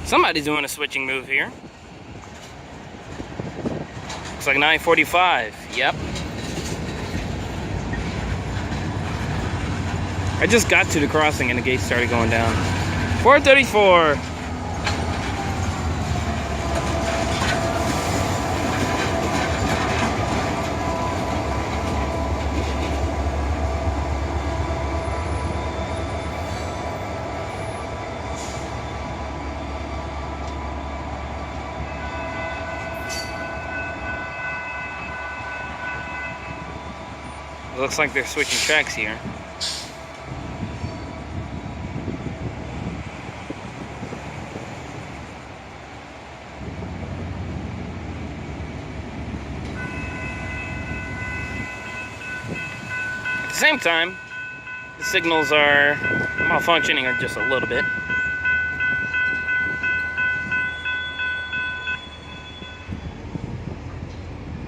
Somebody's doing a switching move here. Looks like 945. Yep. I just got to the crossing and the gate started going down. 434. Looks like they're switching tracks here. At the same time, the signals are malfunctioning just a little bit.